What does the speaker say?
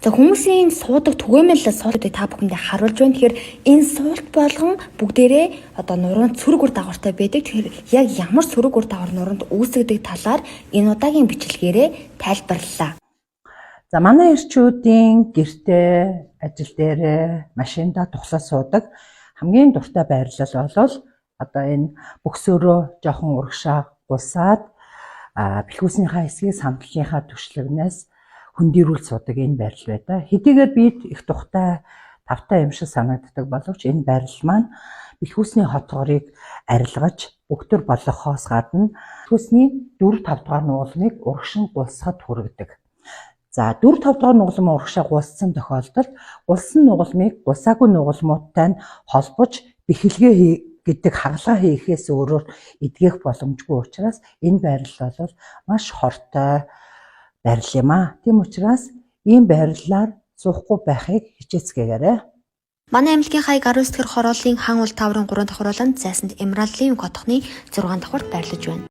За хүмүүсийн суудаг түгээмэл суултуудыг та бүхэндээ харуулж байна. Тэгэхээр энэ суулт болгон бүгдээрээ одоо нуруунд сөрөг үр дагавартай байдаг. Тэгэхээр яг ямар сөрөг үр дагавар нуруунд үүсгдэг талаар энэ удаагийн бичлэгээрээ тайлбарлалаа. За манай эрчүүдийн гэртээ, ажил дээрээ, машиндаа тугсаа суудаг хамгийн дуртай байрлал бол одоо энэ бөксөрөө жоохон урагшаа гусаад бэлхүүснийхаа эсгийг самтлагийнхаа түвшлэгнээс хөндөрүүл суудаг энэ байрлал байдаг. Хэдийгээр бид их тухтай тавтай юм шиг санагддаг боловч энэ байрлал маань бэлхүүсний хотгорыг арилгаж бөгтөр болгохоос гадна бэлхүүсний 4-5 дугаар нугалмыг урагшин гулсахад хүргэдэг. За 4-5 дугаар нугалм урагшаа гулссан тохиолдолд гулсан нугалмыг гулсаагүй нугалмуудтай нь холбож бэхэлгээ гэдэг хагалгаа хийхээс өөрөөр эдгэх боломжгүй учраас энэ байрлал бол маш хортой байрлал юм аа. Тийм учраас ийм байрлалаар суухгүй байхыг хичээцгээгээрэй. Манай амьлгийн хаяг 19 дэх хорооллын хан уул таврын 3 дахь хороолонд зайсанд Эмералдын хотхны 6 давхарт байрлаж байна.